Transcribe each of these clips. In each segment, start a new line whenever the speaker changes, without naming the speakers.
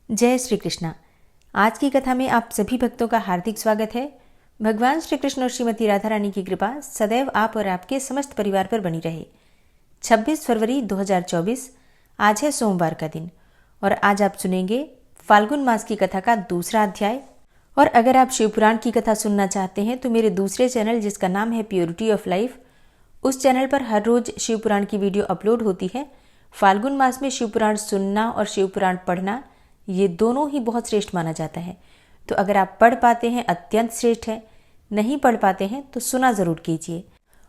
जय श्री कृष्णा। आज की कथा में आप सभी भक्तों का हार्दिक स्वागत है। भगवान श्री कृष्ण और श्रीमती राधा रानी की कृपा सदैव आप और आपके समस्त परिवार पर बनी रहे। 26 फरवरी 2024 आज है सोमवार का दिन और आज आप सुनेंगे फाल्गुन मास की कथा का दूसरा अध्याय। और अगर आप शिवपुराण की कथा सुनना चाहते हैं तो मेरे दूसरे चैनल जिसका नाम है प्योरिटी ऑफ लाइफ, उस चैनल पर हर रोज शिवपुराण की वीडियो अपलोड होती है। फाल्गुन मास में शिवपुराण सुनना और शिवपुराण पढ़ना ये दोनों ही बहुत श्रेष्ठ माना जाता है। तो अगर आप पढ़ पाते हैं अत्यंत श्रेष्ठ है, नहीं पढ़ पाते हैं तो सुना जरूर कीजिए।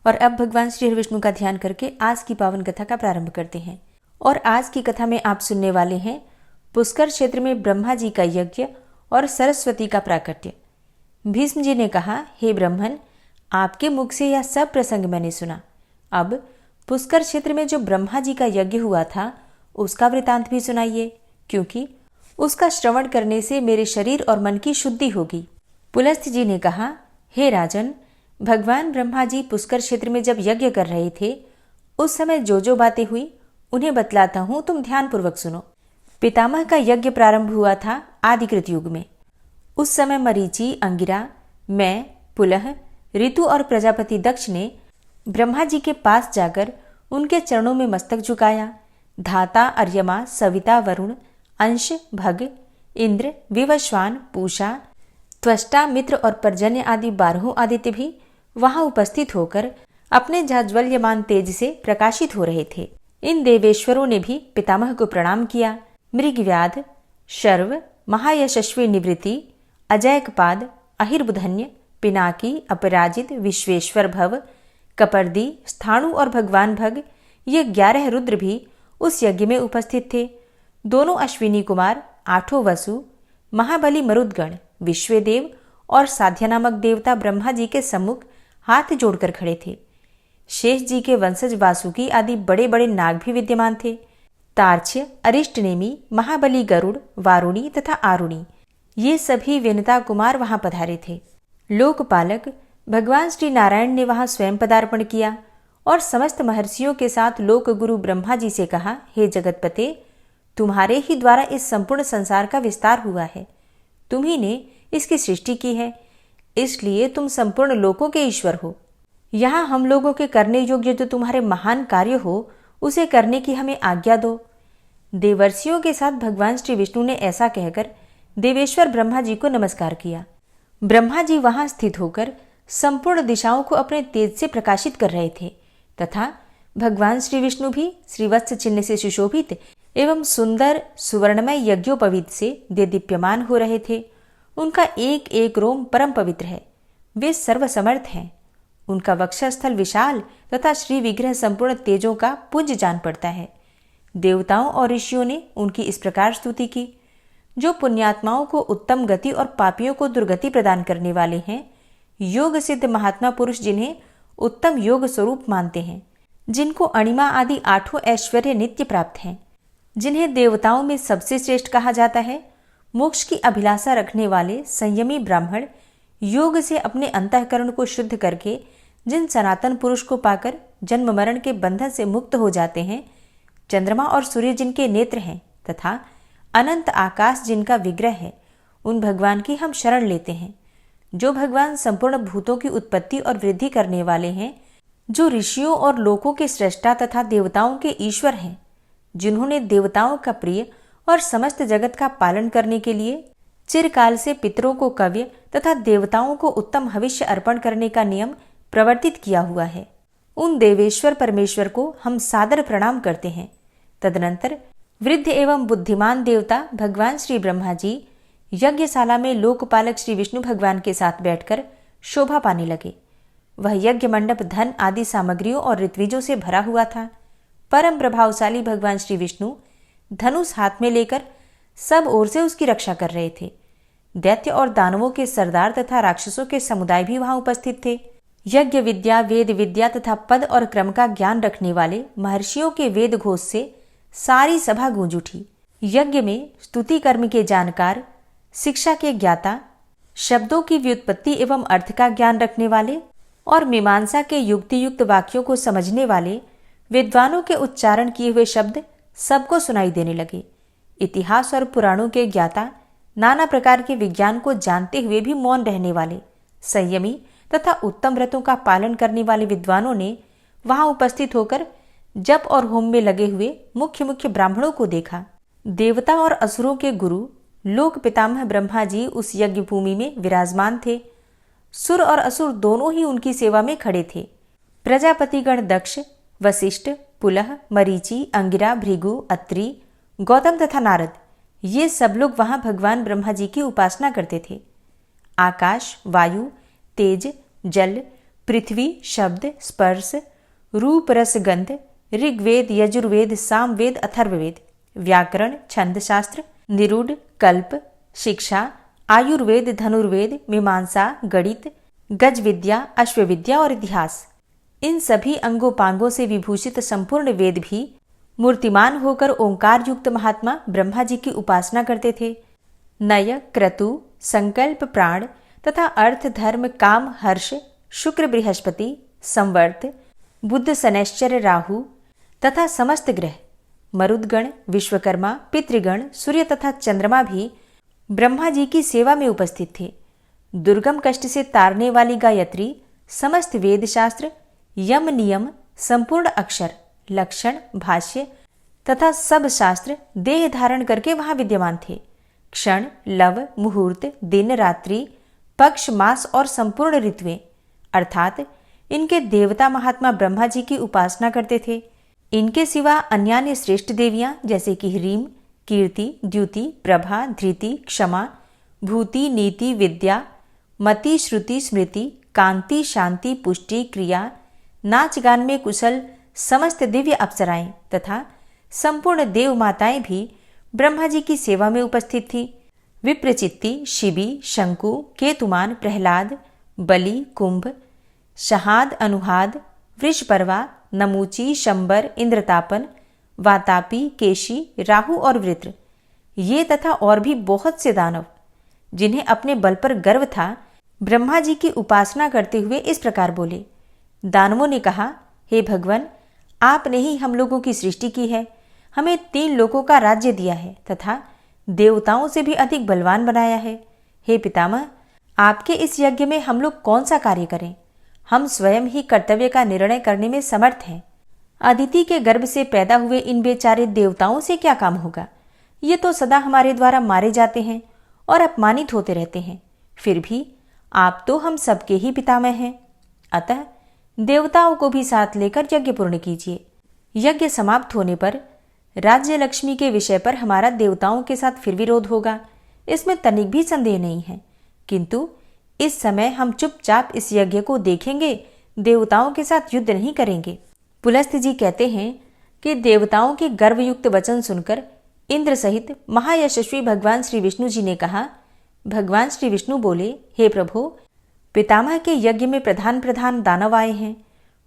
और अब भगवान श्री विष्णु का ध्यान करके आज की पावन कथा का प्रारंभ करते हैं। और आज की कथा में आप सुनने वाले हैं पुष्कर क्षेत्र में ब्रह्मा जी का यज्ञ और सरस्वती का प्राकट्य। भीष्म जी ने कहा, हे ब्रह्मन, आपके मुख से यह सब प्रसंग मैंने सुना। अब पुष्कर क्षेत्र में जो ब्रह्मा जी का यज्ञ हुआ था उसका वृतांत भी सुनाइए, क्योंकि उसका श्रवण करने से मेरे शरीर और मन की शुद्धि होगी। पुलस्त्य जी ने कहा, हे राजन, भगवान ब्रह्मा जी पुष्कर क्षेत्र में जब यज्ञ कर रहे थे उस समय जो जो बातें हुई उन्हें बतलाता हूं, तुम ध्यानपूर्वक सुनो। पितामह का यज्ञ प्रारंभ हुआ था आदिकृत युग में। उस समय मरीचि, अंगिरा, मैं, पुलह, ऋतु और प्रजापति दक्ष ने ब्रह्मा जी के पास जाकर उनके चरणों में मस्तक झुकाया। धाता, अर्यमा, सविता, वरुण, अंश, भग, इंद्र, विवस्वान, पूषा, त्वष्टा, मित्र और पर्जन्य आदि 12 आदित्य भी वहां उपस्थित होकर अपने जाज्वल्यमान तेज से प्रकाशित हो रहे थे। इन देवेश्वरों ने भी पितामह को प्रणाम किया। मृगव्याध, शर्व, महायशस्वी निवृत्ति, अजयकपाद, अहिर्बुधन्य, पिनाकी, अपराजित, विश्वेश्वर भव, कपर्दी, स्थाणु और भगवान भग, ये 11 रुद्र भी उस यज्ञ में उपस्थित थे। दोनों अश्विनी कुमार, 8 वसु, महाबली मरुदगण, विश्वेदेव और साध्य नामक देवता ब्रह्मा जी के सम्मुख हाथ जोड़कर खड़े थे। शेष जी के वंशज वासुकी आदि बड़े बड़े नाग भी विद्यमान थे। तार्क्ष्य, अरिष्टनेमी, महाबली गरुड़, वारुणी तथा आरुणी, ये सभी विनता कुमार वहां पधारे थे। लोकपालक भगवान श्री नारायण ने वहां स्वयं पदार्पण किया और समस्त महर्षियों के साथ लोक गुरु ब्रह्मा जी से कहा, हे जगतपते, तुम्हारे ही द्वारा इस संपूर्ण संसार का विस्तार हुआ है। तुम्ही ने इसकी सृष्टि की है, इसलिए तुम संपूर्ण लोकों के ईश्वर हो। यहाँ हम लोगों के करने योग्य जो तुम्हारे महान कार्य हो उसे करने की हमें आज्ञा दो। देवर्षियों के साथ भगवान श्री विष्णु ने ऐसा कहकर देवेश्वर ब्रह्मा जी को नमस्कार किया। ब्रह्मा जी वहां स्थित होकर संपूर्ण दिशाओं को अपने तेज से प्रकाशित कर रहे थे तथा भगवान श्री विष्णु भी श्रीवत्स चिन्ह से सुशोभित एवं सुंदर सुवर्णमय यज्ञोपवीत से देदीप्यमान हो रहे थे। उनका एक एक रोम परम पवित्र है। वे सर्वसमर्थ हैं। उनका वक्षस्थल विशाल तथा श्री विग्रह संपूर्ण तेजों का पुंज जान पड़ता है। देवताओं और ऋषियों ने उनकी इस प्रकार स्तुति की, जो पुण्यात्माओं को उत्तम गति और पापियों को दुर्गति प्रदान करने वाले हैं, योग सिद्ध महात्मा पुरुष जिन्हें उत्तम योग स्वरूप मानते हैं, जिनको अणिमा आदि 8 ऐश्वर्य नित्य प्राप्त हैं, जिन्हें देवताओं में सबसे श्रेष्ठ कहा जाता है, मोक्ष की अभिलाषा रखने वाले संयमी ब्राह्मण, योग से अपने अंतःकरण को शुद्ध करके जिन सनातन पुरुष को पाकर जन्म मरण के बंधन से मुक्त हो जाते हैं, चंद्रमा और सूर्य जिनके नेत्र हैं तथा अनंत आकाश जिनका विग्रह है, उन भगवान की हम शरण लेते हैं। जो भगवान संपूर्ण भूतों की उत्पत्ति और वृद्धि करने वाले हैं, जो ऋषियों और लोकों के सृष्टा तथा देवताओं के ईश्वर हैं, जिन्होंने देवताओं का प्रिय और समस्त जगत का पालन करने के लिए चिरकाल से पितरों को कव्य तथा देवताओं को उत्तम हविष्य अर्पण करने का नियम प्रवर्तित किया हुआ है, उन देवेश्वर परमेश्वर को हम सादर प्रणाम करते हैं। तदनंतर वृद्ध एवं बुद्धिमान देवता भगवान श्री ब्रह्मा जी यज्ञशाला में लोकपालक श्री विष्णु भगवान के साथ बैठकर शोभा पाने लगे। वह यज्ञ मंडप धन आदि सामग्रियों और ऋत्विजों से भरा हुआ था। परम प्रभावशाली भगवान श्री विष्णु धनुष हाथ में लेकर सब ओर से उसकी रक्षा कर रहे थे। दैत्य और दानवों के सरदार तथा राक्षसों के समुदाय भी वहां उपस्थित थे। यज्ञ विद्या, वेद विद्या तथा पद और क्रम का ज्ञान रखने वाले महर्षियों के वेद घोष से सारी सभा गूंज उठी। यज्ञ में स्तुति कर्म के जानकार, शिक्षा के ज्ञाता, शब्दों की व्युत्पत्ति एवं अर्थ का ज्ञान रखने वाले और मीमांसा के युक्ति युक्त वाक्यों को समझने वाले विद्वानों के उच्चारण किए हुए शब्द सबको सुनाई देने लगे। इतिहास और पुराणों के ज्ञाता, नाना प्रकार के विज्ञान को जानते हुए भी मौन रहने वाले, संयमी तथा उत्तम व्रतों का पालन करने वाले विद्वानों ने वहां उपस्थित होकर जप और होम में लगे हुए मुख्य मुख्य ब्राह्मणों को देखा। देवता और असुरों के गुरु लोक पितामह ब्रह्मा जी उस यज्ञ भूमि में विराजमान थे। सुर और असुर दोनों ही उनकी सेवा में खड़े थे। प्रजापतिगण दक्ष, वशिष्ठ, पुलह, मरीचि, अंगिरा, भृगु, अत्रि, गौतम तथा नारद, ये सब लोग वहां भगवान ब्रह्मा जी की उपासना करते थे। आकाश, वायु, तेज, जल, पृथ्वी, शब्द, स्पर्श, रूप, रस, गंध, ऋग्वेद, यजुर्वेद, सामवेद, अथर्ववेद, व्याकरण, छंद शास्त्र, निरूढ़, कल्प, शिक्षा, आयुर्वेद, धनुर्वेद, मीमांसा, गणित, गज विद्या, अश्वविद्या और इतिहास, इन सभी अंगोपांगों से विभूषित संपूर्ण वेद भी मूर्तिमान होकर ओंकार युक्त महात्मा ब्रह्मा जी की उपासना करते थे। नय, क्रतु, संकल्प, प्राण तथा अर्थ, धर्म, काम, हर्ष, शुक्र, बृहस्पति, संवर्त, बुध, शनैश्चर, राहु तथा समस्त ग्रह, मरुदगण, विश्वकर्मा, पितृगण, सूर्य तथा चंद्रमा भी ब्रह्मा जी की सेवा में उपस्थित थे। दुर्गम कष्ट से तारने वाली गायत्री, समस्त वेद शास्त्र, यम नियम, संपूर्ण अक्षर, लक्षण, भाष्य तथा सब शास्त्र देह धारण करके वहां विद्यमान थे। क्षण, लव, मुहूर्त, दिन, रात्रि, पक्ष, मास और संपूर्ण ऋतुएं अर्थात इनके देवता महात्मा ब्रह्मा जी की उपासना करते थे। इनके सिवा अन्यान्य श्रेष्ठ देवियां जैसे कि ह्रीम, कीर्ति, द्युति, प्रभा, धृति, क्षमा, भूति, नीति, विद्या, मति, श्रुति, स्मृति, कांति, शांति, पुष्टि, क्रिया, नाच गान में कुशल समस्त दिव्य अप्सराएं तथा संपूर्ण देव माताएं भी ब्रह्मा जी की सेवा में उपस्थित थी। विप्रचित्ति, शिबी, शंकु, केतुमान, प्रहलाद, बलि, कुंभ, शहाद, अनुहाद, वृषपर्वा, नमूची, शंबर, इंद्रतापन, वातापी, केशी, राहु और वृत्र, ये तथा और भी बहुत से दानव जिन्हें अपने बल पर गर्व था, ब्रह्मा जी की उपासना करते हुए इस प्रकार बोले। दानवों ने कहा, हे भगवान, आपने ही हम लोगों की सृष्टि की है, हमें 3 लोकों का राज्य दिया है तथा देवताओं से भी अधिक बलवान बनाया है। हे पितामह, आपके इस यज्ञ में हम लोग कौन सा कार्य करें? हम स्वयं ही कर्तव्य का निर्णय करने में समर्थ हैं। अदिति के गर्भ से पैदा हुए इन बेचारे देवताओं से क्या काम होगा? ये तो सदा हमारे द्वारा मारे जाते हैं और अपमानित होते रहते हैं। फिर भी आप तो हम सबके ही पितामह हैं। अतः देवताओं को भी साथ लेकर यज्ञ पूर्ण कीजिए। यज्ञ समाप्त होने पर राज्य लक्ष्मी के विषय पर हमारा देवताओं के साथ फिर विरोध होगा, इसमें तनिक भी संदेह नहीं है। किंतु इस समय हम चुपचाप इस यज्ञ को देखेंगे, देवताओं के साथ युद्ध नहीं करेंगे। पुलस्त्य जी कहते हैं कि देवताओं के गर्वयुक्त वचन सुनकर इंद्र सहित महायशस्वी भगवान श्री विष्णु जी ने कहा। भगवान श्री विष्णु बोले, हे प्रभु, पितामह के यज्ञ में प्रधान दानव आए हैं।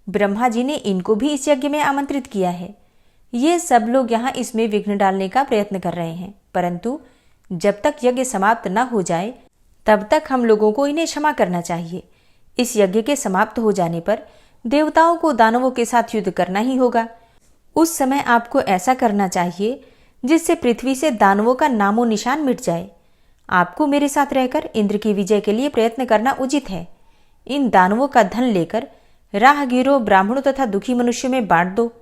ब्रह्मा जी ने इनको भी इस यज्ञ में आमंत्रित किया है। ये सब लोग यहाँ इसमें विघ्न डालने का प्रयत्न कर रहे हैं, परंतु जब तक यज्ञ समाप्त न हो जाए तब तक हम लोगों को इन्हें क्षमा करना चाहिए। इस यज्ञ के समाप्त हो जाने पर देवताओं को दानवों के साथ युद्ध करना ही होगा। उस समय आपको ऐसा करना चाहिए जिससे पृथ्वी से दानवों का नामो निशान मिट जाए। आपको मेरे साथ रहकर इंद्र की विजय के लिए प्रयत्न करना उचित है। इन दानवों का धन लेकर राहगीरों, ब्राह्मणों तथा दुखी मनुष्यों में बांट दो।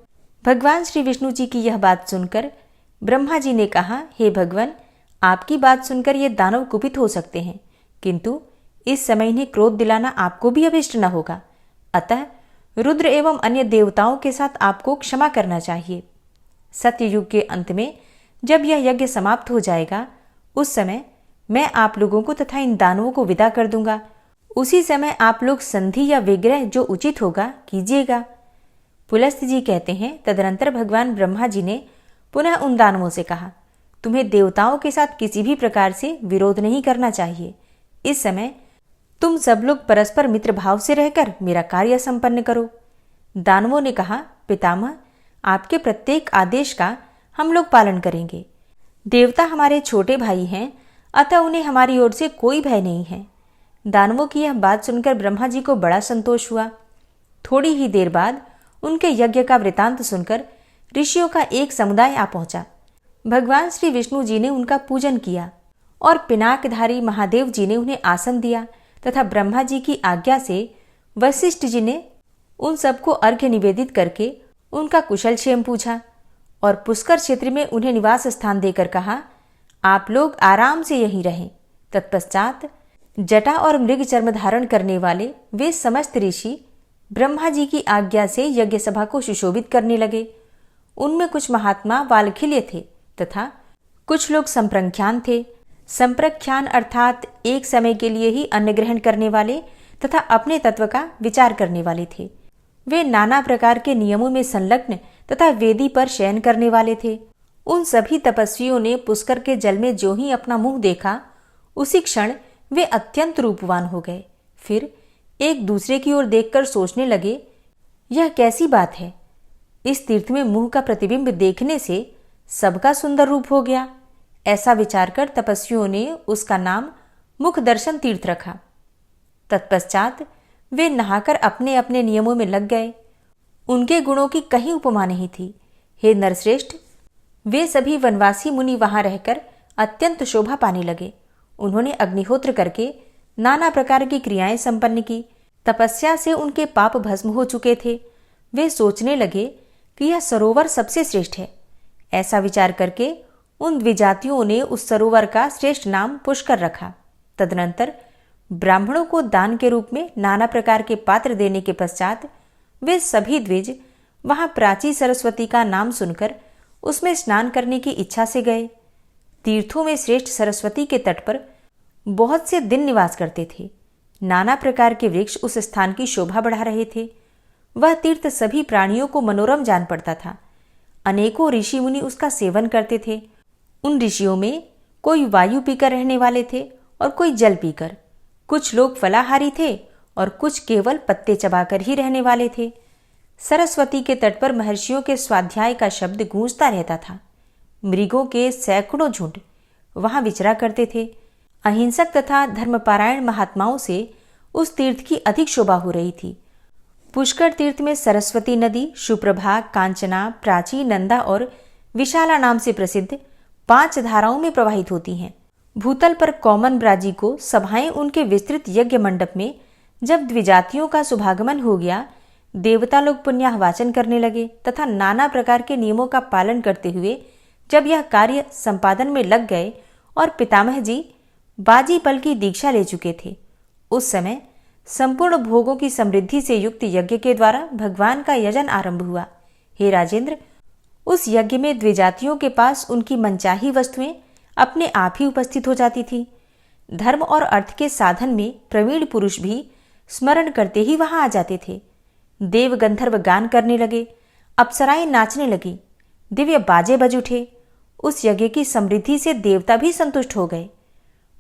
भगवान श्री विष्णु जी की यह बात सुनकर ब्रह्मा जी ने कहा, हे भगवान, आपकी बात सुनकर ये दानव कुपित हो सकते हैं, किंतु इस समय इन्हें क्रोध दिलाना आपको भी अभिष्ट न होगा। अतः रुद्र एवं अन्य देवताओं के साथ आपको क्षमा करना चाहिए। सत्ययुग के अंत में जब यह यज्ञ समाप्त हो जाएगा, उस समय मैं आप लोगों को तथा इन दानवों को विदा कर दूंगा। उसी समय आप लोग संधि या विग्रह जो उचित होगा कीजिएगा। पुलस्त्य जी कहते हैं, तदनंतर भगवान ब्रह्मा जी ने पुनः उन दानवों से कहा, तुम्हें देवताओं के साथ किसी भी प्रकार से विरोध नहीं करना चाहिए। इस समय तुम सब लोग परस्पर मित्र भाव से रहकर मेरा कार्य संपन्न करो। दानवों ने कहा, पितामह, आपके प्रत्येक आदेश का हम लोग पालन करेंगे। देवता हमारे छोटे भाई हैं, अतः उन्हें हमारी ओर से कोई भय नहीं है। दानवों की यह बात सुनकर ब्रह्मा जी को बड़ा संतोष हुआ। थोड़ी ही देर बाद उनके यज्ञ का वृतांत सुनकर ऋषियों का एक समुदाय आ पहुंचा। भगवान श्री विष्णु जी ने उनका पूजन किया और पिनाकधारी महादेव जी ने उन्हें आसन दिया तथा ब्रह्मा जी की आज्ञा से वशिष्ठ जी ने उन सबको अर्घ्य निवेदित करके उनका कुशल क्षेम पूछा और पुष्कर क्षेत्र में उन्हें निवास स्थान देकर कहा, आप लोग आराम से यहीं रहें। तत्पश्चात जटा और मृग चर्म धारण करने वाले वे समस्त ऋषि ब्रह्मा जी की आज्ञा से यज्ञ सभा को सुशोभित करने लगे। उनमें कुछ महात्मा वालखिल्य थे तथा कुछ लोग संप्रख्यान थे। संप्रख्यान अर्थात एक समय के लिए ही अन्न ग्रहण करने वाले तथा अपने तत्व का विचार करने वाले थे। वे नाना प्रकार के नियमों में संलग्न तथा वेदी पर शयन करने वाले थे। उन सभी तपस्वियों ने पुष्कर के जल में जो ही अपना मुंह देखा, उसी क्षण वे अत्यंत रूपवान हो गए। फिर एक दूसरे की ओर देखकर सोचने लगे, यह कैसी बात है, इस तीर्थ में मुंह का प्रतिबिंब देखने से सबका सुंदर रूप हो गया। ऐसा विचार कर तपस्वियों ने उसका नाम मुख दर्शन तीर्थ रखा। तत्पश्चात वे नहाकर अपने अपने नियमों में लग गए। उनके गुणों की कहीं उपमा नहीं थी। हे नरश्रेष्ठ, वे सभी वनवासी मुनि वहां रहकर अत्यंत शोभा पाने लगे। उन्होंने अग्निहोत्र करके नाना प्रकार की क्रियाएं संपन्न की। तपस्या से उनके पाप भस्म हो चुके थे। वे सोचने लगे कि यह सरोवर सबसे श्रेष्ठ है। ऐसा विचार करके उन द्विजातियों ने उस सरोवर का श्रेष्ठ नाम पुष्कर रखा। तदनंतर ब्राह्मणों को दान के रूप में नाना प्रकार के पात्र देने के पश्चात वे सभी द्विज वहां प्राची सरस्वती का नाम सुनकर उसमें स्नान करने की इच्छा से गए। तीर्थों में श्रेष्ठ सरस्वती के तट पर बहुत से दिन निवास करते थे। नाना प्रकार के वृक्ष उस स्थान की शोभा बढ़ा रहे थे। वह तीर्थ सभी प्राणियों को मनोरम जान पड़ता था। अनेकों ऋषि मुनि उसका सेवन करते थे। उन ऋषियों में कोई वायु पीकर रहने वाले थे और कोई जल पीकर। कुछ लोग फलाहारी थे और कुछ केवल पत्ते चबाकर ही रहने वाले थे। सरस्वती के तट पर महर्षियों के स्वाध्याय का शब्द गूंजता रहता था। मृगों के सैकड़ों झुंड वहां विचरा करते थे। अहिंसक तथा धर्मपारायण महात्माओं से उस तीर्थ की अधिक शोभा हो रही थी। पुष्कर तीर्थ में सरस्वती नदी सुप्रभा, कांचना, प्राची, नंदा और विशाला नाम से प्रसिद्ध 5 धाराओं में प्रवाहित होती हैं। भूतल पर कौमन ब्राजी को सभाएं उनके विस्तृत यज्ञ मंडप में जब द्विजातियों का शुभागमन हो गया, देवता लोग पुण्याहवाचन करने लगे तथा नाना प्रकार के नियमों का पालन करते हुए जब यह कार्य संपादन में लग गए और पितामह जी बाजीपल की दीक्षा ले चुके थे, उस समय संपूर्ण भोगों की समृद्धि से युक्त यज्ञ के द्वारा भगवान का यजन आरंभ हुआ। हे राजेंद्र, उस यज्ञ में द्विजातियों के पास उनकी मनचाही वस्तुएं अपने आप ही उपस्थित हो जाती थी। धर्म और अर्थ के साधन में प्रवीण पुरुष भी स्मरण करते ही वहां आ जाते थे। देव गंधर्व गान करने लगे, अप्सराएं नाचने लगी, दिव्य बाजे बज उठे। उस यज्ञ की समृद्धि से देवता भी संतुष्ट हो गए।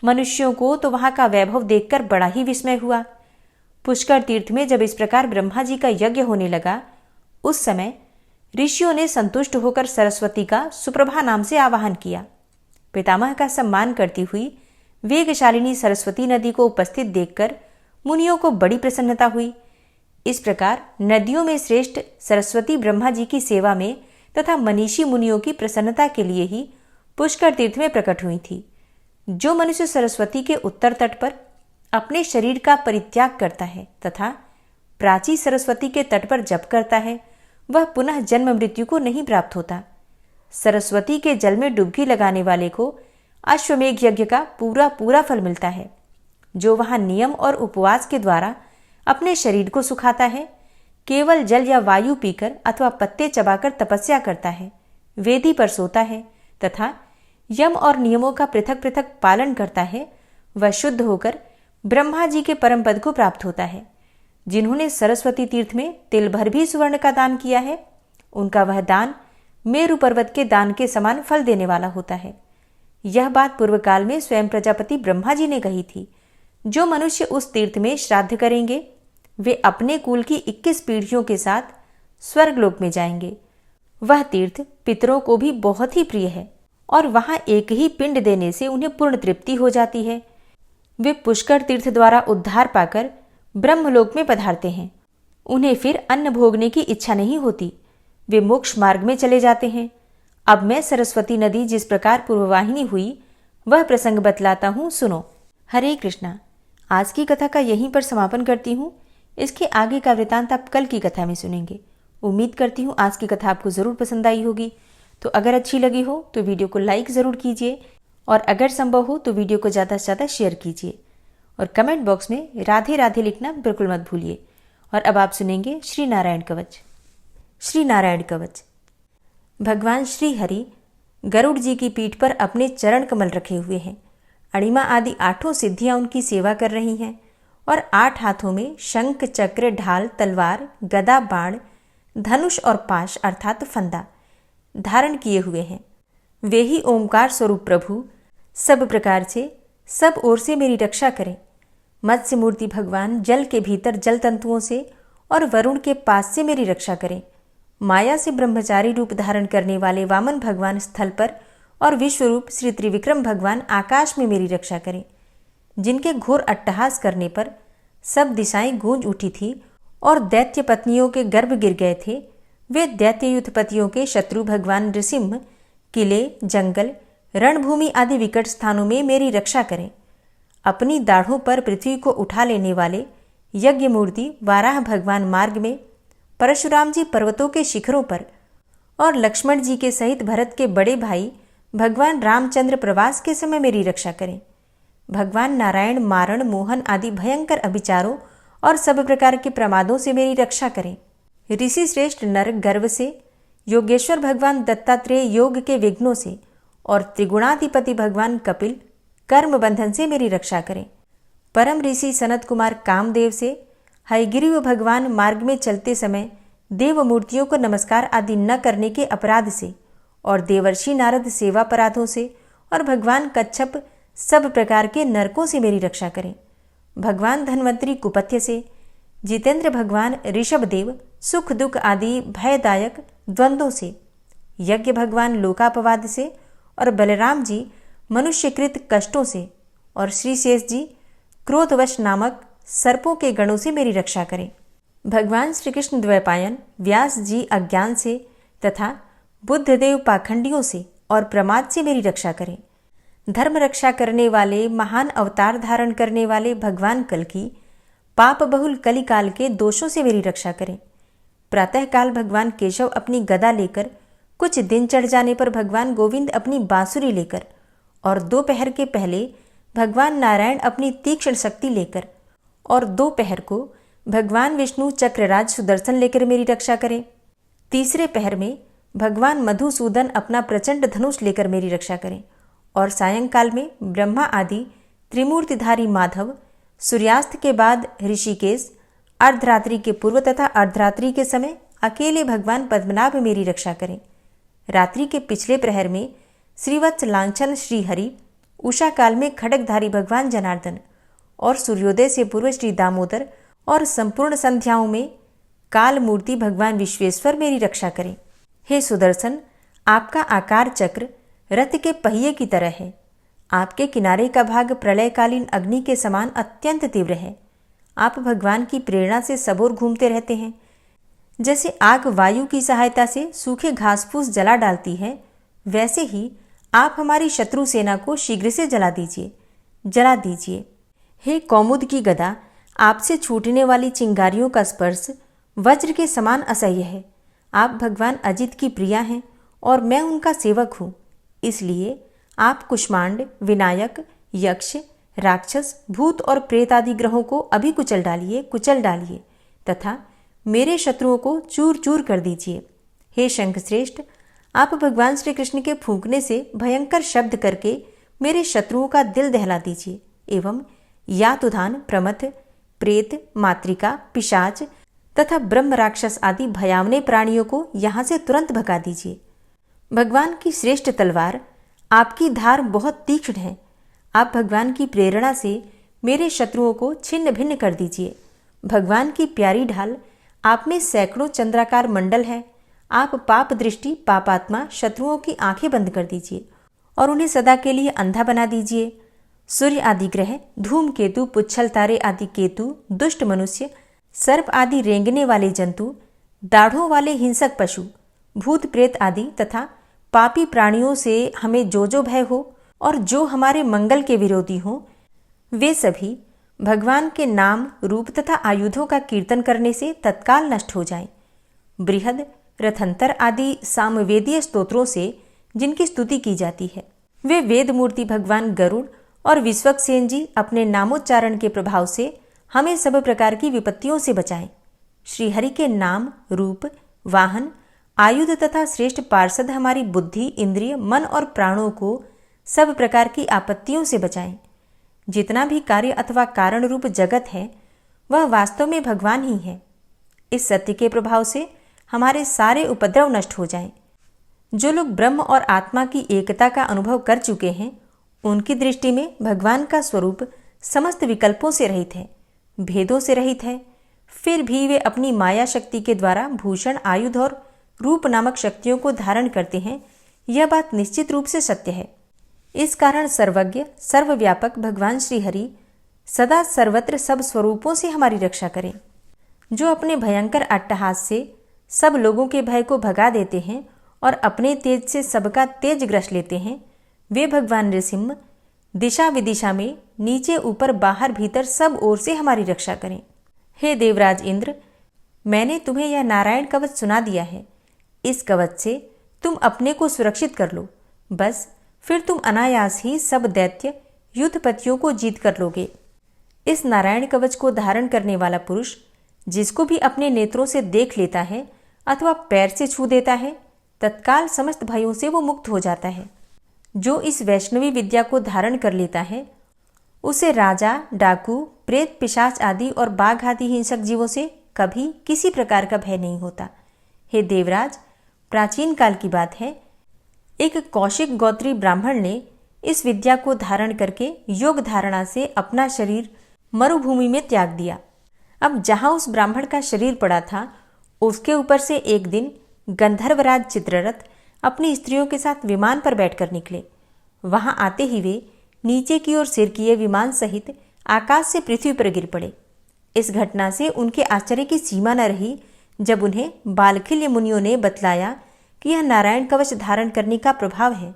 मनुष्यों को तो वहां का वैभव देखकर बड़ा ही विस्मय हुआ। पुष्कर तीर्थ में जब इस प्रकार ब्रह्मा जी का यज्ञ होने लगा, उस समय ऋषियों ने संतुष्ट होकर सरस्वती का सुप्रभा नाम से आवाहन किया। पितामह का सम्मान करती हुई वेगशालिनी सरस्वती नदी को उपस्थित देखकर मुनियों को बड़ी प्रसन्नता हुई। इस प्रकार नदियों में श्रेष्ठ सरस्वती ब्रह्मा जी की सेवा में तथा मनीषी मुनियों की प्रसन्नता के लिए ही पुष्कर तीर्थ में प्रकट हुई थी। जो मनुष्य सरस्वती के उत्तर तट पर अपने शरीर का परित्याग करता है तथा प्राची सरस्वती के तट पर जप करता है, वह पुनः जन्म मृत्यु को नहीं प्राप्त होता। सरस्वती के जल में डुबकी लगाने वाले को अश्वमेघ यज्ञ का पूरा पूरा फल मिलता है। जो वहां नियम और उपवास के द्वारा अपने शरीर को सुखाता है, केवल जल या वायु पीकर अथवा पत्ते चबाकर तपस्या करता है, वेदी पर सोता है तथा यम और नियमों का पृथक पृथक पालन करता है, वह शुद्ध होकर ब्रह्मा जी के परम पद को प्राप्त होता है। जिन्होंने सरस्वती तीर्थ में तिल भर भी सुवर्ण का दान किया है, उनका वह दान मेरु पर्वत के दान के समान फल देने वाला होता है। यह बात पूर्व काल में स्वयं प्रजापति ब्रह्मा जी ने कही थी। जो मनुष्य उस तीर्थ में श्राद्ध करेंगे, वे अपने कुल की 21 पीढ़ियों के साथ स्वर्गलोक में जाएंगे। वह तीर्थ पितरों को भी बहुत ही प्रिय है और वहां एक ही पिंड देने से उन्हें पूर्ण तृप्ति हो जाती है। वे पुष्कर तीर्थ द्वारा उद्धार पाकर ब्रह्मलोक में पधारते हैं। उन्हें फिर अन्न भोगने की इच्छा नहीं होती। वे मोक्ष मार्ग में चले जाते हैं। अब मैं सरस्वती नदी जिस प्रकार पूर्ववाहिनी हुई वह प्रसंग बतलाता हूँ, सुनो। हरे कृष्णा। आज की कथा का यहीं पर समापन करती हूँ। इसके आगे का वृतांत आप कल की कथा में सुनेंगे। उम्मीद करती हूँ आज की कथा आपको ज़रूर पसंद आई होगी। तो अगर अच्छी लगी हो तो वीडियो को लाइक ज़रूर कीजिए और अगर संभव हो तो वीडियो को ज़्यादा से ज़्यादा शेयर कीजिए और कमेंट बॉक्स में राधे राधे लिखना बिल्कुल मत भूलिए। और अब आप सुनेंगे श्री नारायण कवच। श्री नारायण कवच। भगवान श्री हरि गरुड़ जी की पीठ पर अपने चरण कमल रखे हुए हैं। अणिमा आदि 8 सिद्धियां उनकी सेवा कर रही हैं और 8 हाथों में शंख, चक्र, ढाल, तलवार, गदा, बाण, धनुष और पाश अर्थात फंदा धारण किए हुए हैं। वे ही ओंकार स्वरूप प्रभु सब प्रकार से सब ओर से मेरी रक्षा करें। मत्स्य मूर्ति भगवान जल के भीतर जल तंतुओं से और वरुण के पास से मेरी रक्षा करें। माया से ब्रह्मचारी रूप धारण करने वाले वामन भगवान स्थल पर और विश्वरूप श्री त्रिविक्रम भगवान आकाश में मेरी रक्षा करें। जिनके घोर अट्टहास करने पर सब दिशाएं गूंज उठी थी और दैत्य पत्नियों के गर्भ गिर गए थे, वे दैत्ययुत पतियों के शत्रु भगवान नृसिंह किले, जंगल, रणभूमि आदि विकट स्थानों में मेरी रक्षा करें। अपनी दाढ़ों पर पृथ्वी को उठा लेने वाले यज्ञ मूर्ति वाराह भगवान मार्ग में, परशुराम जी पर्वतों के शिखरों पर और लक्ष्मण जी के सहित भरत के बड़े भाई भगवान रामचंद्र प्रवास के समय मेरी रक्षा करें। भगवान नारायण मारण, मोहन आदि भयंकर अभिचारों और सब प्रकार के प्रमादों से मेरी रक्षा करें। ऋषि श्रेष्ठ नर गर्व से, योगेश्वर भगवान दत्तात्रेय योग के विघ्नों से और त्रिगुणाधिपति भगवान कपिल कर्म बंधन से मेरी रक्षा करें। परम ऋषि सनत कुमार कामदेव से, हयग्रीव भगवान मार्ग में चलते समय देव मूर्तियों को नमस्कार आदि न करने के अपराध से और देवर्षि नारद सेवा अपराधों से और भगवान कच्छप सब प्रकार के नरकों से मेरी रक्षा करें। भगवान धन्वंतरी कुपथ्य से, जितेंद्र भगवान ऋषभदेव सुख दुख आदि भयदायक द्वंद्वों से, यज्ञ भगवान लोकापवाद से और बलराम जी मनुष्यकृत कष्टों से और श्री शेष जी क्रोधवश नामक सर्पों के गणों से मेरी रक्षा करें। भगवान श्री कृष्ण द्वैपायन व्यास जी अज्ञान से तथा बुद्धदेव पाखंडियों से और प्रमाद से मेरी रक्षा करें। धर्म रक्षा करने वाले महान अवतार धारण करने वाले भगवान कल्कि पाप बहुल कलिकाल के दोषों से मेरी रक्षा करें। प्रातःकाल भगवान केशव अपनी गदा लेकर, कुछ दिन चढ़ जाने पर भगवान गोविंद अपनी बांसुरी लेकर और दोपहर के पहले भगवान नारायण अपनी तीक्ष्ण शक्ति लेकर और दोपहर को भगवान विष्णु चक्रराज सुदर्शन लेकर मेरी रक्षा करें। तीसरे पहर में भगवान मधुसूदन अपना प्रचंड धनुष लेकर मेरी रक्षा करें और सायंकाल में ब्रह्मा आदि त्रिमूर्तिधारी माधव, सूर्यास्त के बाद ऋषिकेश, अर्धरात्रि के पूर्व तथा अर्धरात्रि के समय अकेले भगवान पद्मनाभ मेरी रक्षा करें। रात्रि के पिछले प्रहर में श्रीवत्स लांछन श्रीहरि, उषा काल में खड्गधारी भगवान जनार्दन और सूर्योदय से पूर्व श्री दामोदर और संपूर्ण संध्याओं में काल मूर्ति भगवान विश्वेश्वर मेरी रक्षा करें। हे सुदर्शन, आपका आकार चक्र रथ के पहिए की तरह है। आपके किनारे का भाग प्रलयकालीन अग्नि के समान अत्यंत तीव्र है। आप भगवान की प्रेरणा से सबोर घूमते रहते हैं। जैसे आग वायु की सहायता से सूखे घास फूस जला डालती है, वैसे ही आप हमारी शत्रु सेना को शीघ्र से जला दीजिए। हे कौमुद की गदा, आपसे छूटने वाली चिंगारियों का स्पर्श वज्र के समान असह्य है। आप भगवान अजित की प्रिया हैं और मैं उनका सेवक हूँ। इसलिए आप कुष्मांड, विनायक, यक्ष, राक्षस, भूत और प्रेत आदि ग्रहों को अभी कुचल डालिए तथा मेरे शत्रुओं को चूर चूर कर दीजिए। हे शंखश्रेष्ठ, आप भगवान श्री कृष्ण के फूंकने से भयंकर शब्द करके मेरे शत्रुओं का दिल दहला दीजिए एवं यातुधान, प्रमथ, प्रेत, मातृका, पिशाच तथा ब्रह्म राक्षस आदि भयावने प्राणियों को यहाँ से तुरंत भगा दीजिए। भगवान की श्रेष्ठ तलवार, आपकी धार बहुत तीक्ष्ण है। आप भगवान की प्रेरणा से मेरे शत्रुओं को छिन्न भिन्न कर दीजिए। भगवान की प्यारी ढाल, आप में सैकड़ों चंद्राकार मंडल है। आप पाप दृष्टि, पापात्मा शत्रुओं की आंखें बंद कर दीजिए और उन्हें सदा के लिए अंधा बना दीजिए। सूर्य आदि ग्रह, धूमकेतु, पुच्छल तारे आदि केतु, दुष्ट मनुष्य, सर्प आदि रेंगने वाले जंतु, दाढ़ों वाले हिंसक पशु, भूत प्रेत आदि तथा पापी प्राणियों से हमें जो भय हो और जो हमारे मंगल के विरोधी हों, वे सभी भगवान के नाम, रूप तथा आयुधों का कीर्तन करने से तत्काल नष्ट हो जाएं। बृहद, रथंतर आदि सामवेदीय स्तोत्रों से जिनकी स्तुति की जाती है, वे वेद मूर्ति भगवान गरुड़ और विश्वक्सेन जी अपने नामोच्चारण के प्रभाव से हमें सब प्रकार की विपत्तियों से बचाएं। श्रीहरि के नाम, रूप, वाहन, आयुध तथा श्रेष्ठ पार्षद हमारी बुद्धि, इंद्रिय, मन और प्राणों को सब प्रकार की आपत्तियों से बचाएं। जितना भी कार्य अथवा कारण रूप जगत है वह वास्तव में भगवान ही है। इस सत्य के प्रभाव से हमारे सारे उपद्रव नष्ट हो जाएं। जो लोग ब्रह्म और आत्मा की एकता का अनुभव कर चुके हैं, उनकी दृष्टि में भगवान का स्वरूप समस्त विकल्पों से रहित है, भेदों से रहित है। फिर भी वे अपनी माया शक्ति के द्वारा भूषण, आयुध और रूप नामक शक्तियों को धारण करते हैं। यह बात निश्चित रूप से सत्य है। इस कारण सर्वज्ञ, सर्वव्यापक भगवान श्रीहरि सदा सर्वत्र सब स्वरूपों से हमारी रक्षा करें। जो अपने भयंकर अट्टहास से सब लोगों के भय को भगा देते हैं और अपने तेज से सबका तेज ग्रस लेते हैं, वे भगवान नृसिंह दिशा विदिशा में, नीचे ऊपर, बाहर भीतर सब ओर से हमारी रक्षा करें। हे देवराज इंद्र, मैंने तुम्हें यह नारायण कवच सुना दिया है। इस कवच से तुम अपने को सुरक्षित कर लो, बस फिर तुम अनायास ही सब दैत्य युद्धपतियों को जीत कर लोगे। इस नारायण कवच को धारण करने वाला पुरुष जिसको भी अपने नेत्रों से देख लेता है अथवा पैर से छू देता है, तत्काल समस्त भयों से वो मुक्त हो जाता है। जो इस वैष्णवी विद्या को धारण कर लेता है, उसे राजा, डाकू, प्रेत, पिशाच आदि और बाघ आदि हिंसक जीवों से कभी किसी प्रकार का भय नहीं होता। हे देवराज, प्राचीन काल की बात है, एक कौशिक गोत्री ब्राह्मण ने इस विद्या को धारण करके योग धारणा से अपना शरीर मरुभूमि में त्याग दिया। अब जहां उस ब्राह्मण का शरीर पड़ा था, उसके ऊपर से एक दिन गंधर्वराज चित्ररथ अपनी स्त्रियों के साथ विमान पर बैठकर निकले। वहां आते ही वे नीचे की ओर सिर किए विमान सहित आकाश से पृथ्वी पर गिर पड़े। इस घटना से उनके आश्चर्य की सीमा न रही जब उन्हें बालखिल्य मुनियों ने बतलाया कि यह नारायण कवच धारण करने का प्रभाव है।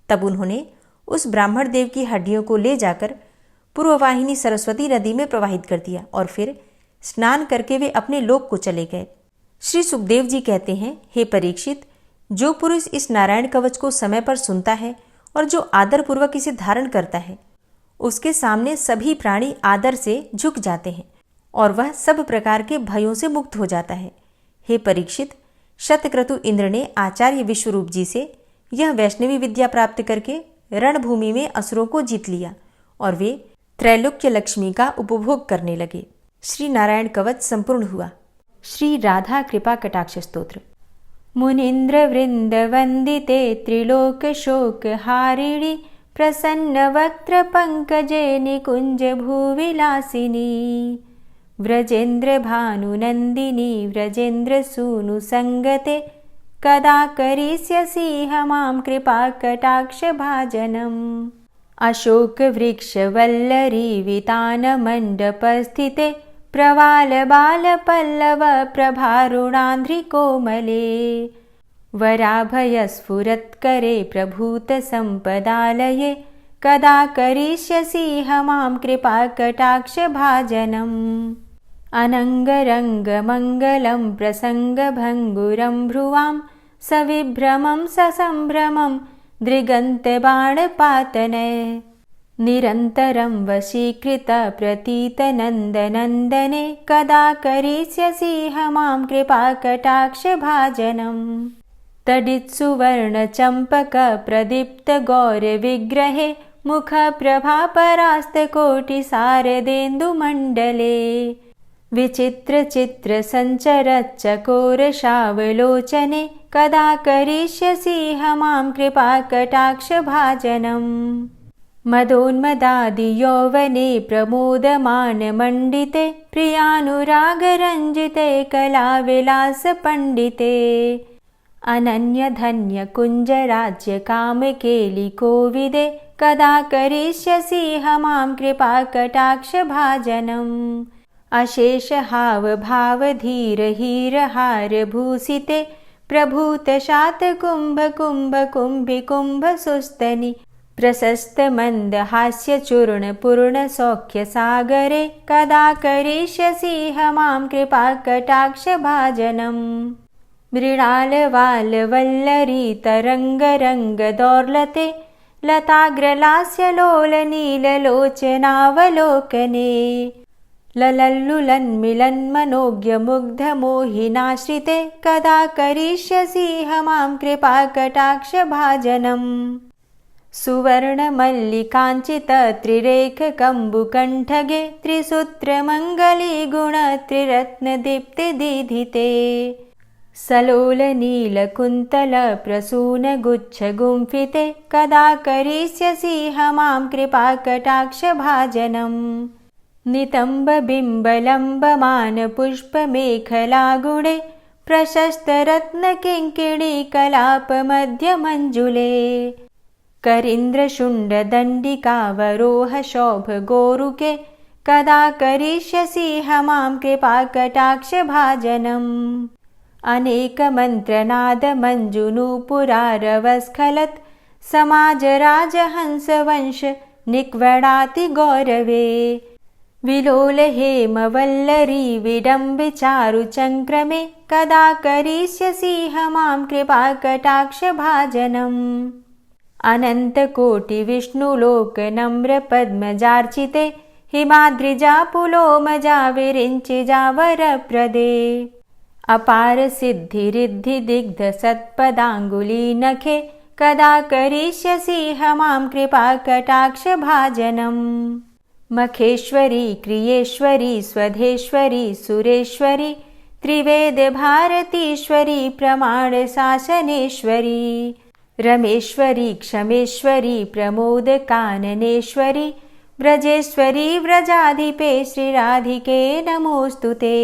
तब उन्होंने उस ब्राह्मण देव की हड्डियों को ले जाकर पूर्ववाहिनी सरस्वती नदी में प्रवाहित कर दिया और फिर स्नान करके वे अपने लोक को चले गए। श्री सुखदेव जी कहते हैं, हे परीक्षित, जो पुरुष इस नारायण कवच को समय पर सुनता है और जो आदर पूर्वक इसे धारण करता है, उसके सामने सभी प्राणी आदर से झुक जाते हैं और वह सब प्रकार के भयों से मुक्त हो जाता है। हे परीक्षित, शतक्रतु इंद्र ने आचार्य विश्वरूप जी से यह वैष्णवी विद्या प्राप्त करके रणभूमि में असुरों को जीत लिया और वे त्रैलोक्य लक्ष्मी का उपभोग करने लगे। श्री नारायण कवच संपूर्ण हुआ। श्री राधा कृपा कटाक्ष स्तोत्र। मुनीन्द्र वृंद वंदिते त्रिलोक शोक हारिणी प्रसन्न वक्त्र पंकजे निकुंज भूविलासिनी व्रजेन्द्र भानुनंदिनी व्रजेन्द्र सूनु संगते कदा करिष्यसि मां कृपा कटाक्ष भाजनम्। अशोक वृक्ष वल्लरी वितान मंडपस्थिते प्रवाल बाल पल्लव प्रभारुणांध्रि कोमले वराभय स्फुरत्करे प्रभूत संपदालये कदा करिष्यसि मां कृपा कटाक्ष भाजनम्। अनंगरंग मंगलम प्रसंग भंगुरं भ्रुवां सविभ्रमं ससंभ्रमं दृगंत बाणपातने निरन्तरं वशीकृत प्रतीत नन्दनन्दने कदा करिष्यसि मां कृपा कटाक्ष भाजनम्। तडित्सुवर्ण चंपक प्रदीप्त गौर विग्रहे मुख प्रभा परास्त कोटि सारदेन्दु मंडले विचित्र चित्र संचर चकोर शावलोचने कदा करिष्यसि मां कृपा कटाक्ष भाजनम्। मदोन्मदादि यौवने प्रमोदमान मंडिते प्रियानुराग रंजिते कला विलास पंडिते अनन्य धन्य कुंज राज्य काम केलि कोविदे कदा करिष्यसि मां कृपा कटाक्ष भाजनम्। अशेष हाव भाव धीर हीर हार भूषिते प्रभूत शात कुंभ कुंभ कुंभि कुंभ सुस्तनि प्रशस्त मंद हास्य चूर्ण पूर्ण सौख्य सागरे कदा करिष्यसि मां कृपा कटाक्ष भाजनम् मृणाल वाल वल्लरी तरंग रंग दौर्लते लताग्रलास्य लोल नील लोचनावलोकने ललल्लुलन्मिलन्मनोज्ञ मुग्ध मोहिनाश्रिते कदा करिष्यसि मां कृपा कटाक्ष भाजनम् सुवर्ण मल्लिकाञ्चित त्रिरेख कम्बुकण्ठगे त्रिसूत्र मङ्गली गुण त्रिरत्न दीप्ति दीधिते सलोल नील कुन्तल प्रसून गुच्छ गुम्फिते कदा करिष्यसि मां कृपा कटाक्ष भाजनम् नितम्ब बिम्ब लम्बमान पुष्प मेखला गुणे प्रशस्त रत्न किङ्किणी कलाप मध्य मञ्जुले करीन्द्र शुण्ड दण्डिकावरोह शोभ गोरुके कदा करिष्यसि मां कृपा कटाक्ष भाजनम् अनेक मंत्रनाद मञ्जुनूपुरारवस्खलत् समाज राजहंस वंश निक्वडाति गौरवे विलोल हेम वल्लरी विडम्बि चारु चङ्क्रमे कदा करिष्यसि मां कृपा कटाक्ष भाजनम् अनंत कोटि विष्णुलोक नम्र पद्मजार्चिते हिमाद्रिजा पुलोमजा विरिञ्चिजा वरप्रदे अपार सिद्धि रिद्धि दिग्ध सत्पदाङ्गुली नखे कदा करिष्यसि मां कृपा कटाक्ष भाजनम् मखेश्वरी क्रियेश्वरी स्वधेश्वरी सुरेश्वरी त्रिवेद भारतीश्वरी प्रमाण शासनेश्वरी रमेश्वरी क्षमेश्वरी प्रमोद काननेश्वरी व्रजेश्वरी व्रजाधिपे श्रीराधिके नमोऽस्तुते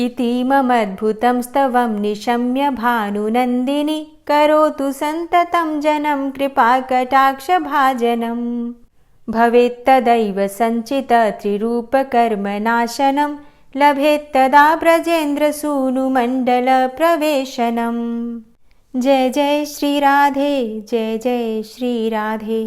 इतीममद्भुतं स्तवं निशम्य भानुनन्दिनी करोतु सन्ततं जनं कृपा कटाक्ष भाजनम् भवेत्तदैव सञ्चित त्रिरूपकर्मनाशनं लभेत्तदा ब्रजेन्द्रसूनुमण्डल प्रवेशनम् जय जय श्री राधे जय जय श्री राधे।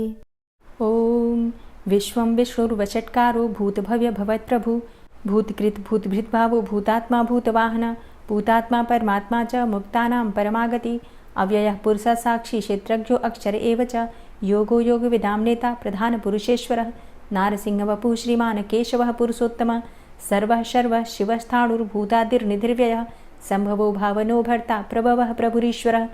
ओम विश्वं विष्णुर्वषट्कारो भूतभव्य भवत्प्रभु भूतकृत भूतभृद्भावो भूतात्मा भूतवाहन भूतात्मा परमात्मा च मुक्तानां परमागति अव्ययः पुरुषः साक्षी क्षेत्रज्ञो अक्षर एव च योगो योगविदां नेता प्रधानपुरुषेश्वरः नारसिंहवपुः श्रीमान् केशवः पुरुषोत्तमः सर्वः शर्वः शिवस्थाणुर्भूतादिर्निधिर्व्ययः सम्भवो भावनो भर्ता प्रभवः प्रभुरीश्वरः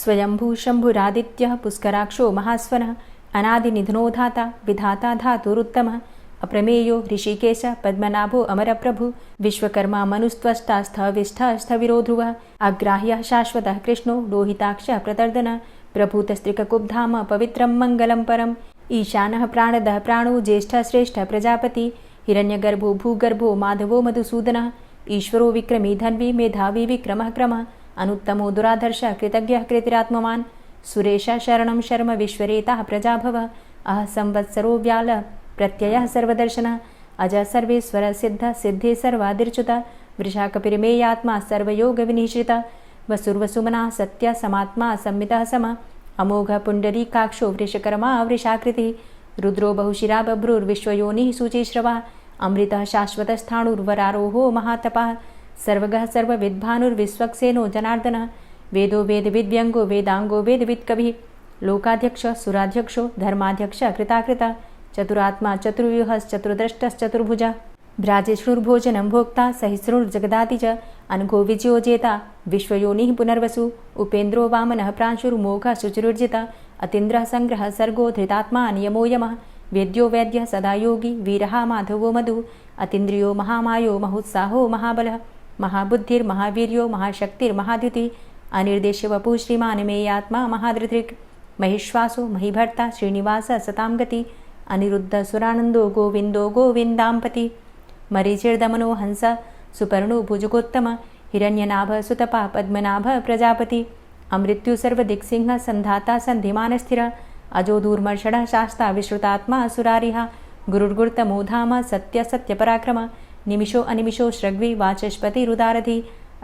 स्वयंभू शम्भुरादित्यः पुष्कराक्षो महास्वनः अनादिनिधनो धाता विधाता धातुरुत्तमः अप्रमेयो ऋषिकेश पद्मनाभो अमरप्रभु विश्वकर्मा मनुस्त्वष्टा स्थविष्ठः स्थविरो ध्रुवः अग्राह्यः शाश्वतः कृष्णो लोहिताक्षः प्रतर्दन प्रभूतस्त्रिककुब्धाम पवित्रं मङ्गलं परम् ईशानः प्राणदः प्राणो ज्येष्ठः श्रेष्ठः प्रजापति हिरण्यगर्भो भूगर्भो माधवो मधुसूदनः ईश्वरो विक्रमी धन्वी मेधावी विक्रमः क्रमः अनुत्तमो दुराधर्षः कृतज्ञः कृतिरात्मवान् सुरेशः शरणं शर्म विश्वरेताः प्रजाभवः अह संवत्सरो व्याल प्रत्ययः सर्वदर्शनः अज सर्वेश्वर सिद्ध सिद्धे सर्वादिर्च्युत वृषाकपिर्मेयात्मा सर्वयोगविनिश्रित वसुर्वसुमना सत्य समात्मा संमितः सम अमोघ पुण्डरीकाक्षो वृषकर्मा वृषाकृतिः रुद्रो बहुशिरा बभ्रुर्विश्वयोनिः शुचिश्रवः अमृतः शाश्वतस्थाणुर्वरारोहो महातपः सर्वगः सर्वविद्भानुर्विश्वक्सेनो जनार्दनः वेदो वेदविद्व्यङ्गो वेदाङ्गो वेदवित्कविः लोकाध्यक्षः सुराध्यक्षो धर्माध्यक्षः कृताकृतः चतुरात्मा चतुर्व्यूहश्चतुर्द्रष्टश्चतुर्भुजः भ्राजेष्णुर्भोजनं भोक्ता सहिष्णुर्जगदाति च अनघो विजयो जेता विश्वयोनिः पुनर्वसु उपेन्द्रो वामनः प्रांशुर्मोघः शुचिरुर्जिता अतीन्द्रः सङ्ग्रहः सर्गो धृतात्मा नियमो यमः वेद्यो वैद्यः सदा योगी वीरः माधवो मधुः अतीन्द्रियो महामायो महोत्साहो महाबलः महाबुद्धिर्महावीर्यो महाशक्तिर्महाद्युतिः अनिर्देश्यवपुः श्रीमान् मेयात्मा महाधृतिर् महिश्वासो महीभर्ता श्रीनिवासः सतां गति अनिरुद्ध सुरानन्दो गोविन्दो गोविन्दाम्पति मरीचिर्दमनो हंस सुपर्णो भुजगोत्तम हिरण्यनाभ सुतपा पद्मनाभ प्रजापति अमृत्यु सर्वदिक्सिंह संधाता सन्धिमानस्थिर अजो दूर्मर्षणः शास्ता विश्रुतात्मा सुरारिः गुरुर्गुर्तमो धाम सत्य सत्यपराक्रम निमिषो अनिमिषो श्रग्वी वाचस्पतिरुदारधि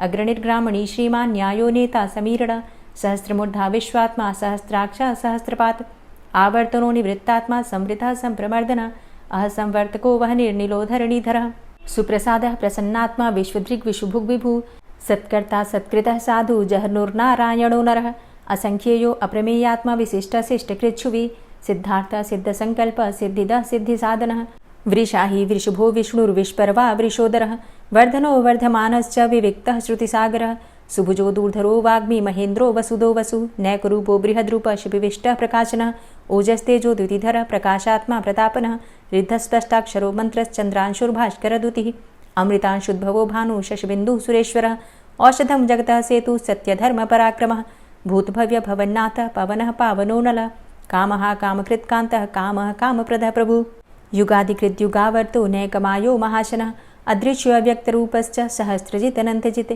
अग्रणिर्ग्रामणी श्रीमान् न्यायो नेता समीरण सहस्रमूर्धा विश्वात्मा सहस्राक्षा सहस्रपात आवर्तनो निवृत्तात्मा संवृतः संप्रमर्दन अहसंवर्तको वह निर्निलोधरणीधरः सुप्रसादः प्रसन्नात्मा विश्वदृग्विशुभुग् विभु सत्कर्ता सत्कृतः साधु जहनुर्नारायणो नरः असंख्येयो अप्रमेयात्मा विशिष्टशिष्टकृच्छुवि सिद्धार्थ सिद्धसंकल्प सिद्धिदः सिद्धिसाधनः वृषाहि वृषभो विष्णुर्विष्पर्वा वृषोदरः वर्धनो वर्धमानश्च विविक्तः श्रुतिसागरः सुभुजो दूर्धरो वाग्मी महेन्द्रो वसुदो वसु नैकरूपो बृहद्रूप शिपिविष्टः प्रकाशनः ओजस्तेजो द्युतिधर प्रकाशात्मा प्रतापनः रिद्धस्पष्टाक्षरो मन्त्रश्चन्द्रांशुर्भास्करद्युतिः अमृतांशुद्भवो भानु शशबिन्दुः सुरेश्वरः औषधं जगतः सेतु सत्यधर्मपराक्रमः भूतभव्य भवन्नाथ पवनः पावनो नलः कामः कामकृत्कान्तः कामः कामप्रदः प्रभु युगादिकृद्युगावर्तो नैकमायो महाशनः अदृश्यो अव्यक्तरूपश्च सहस्रजित् अनन्तजित्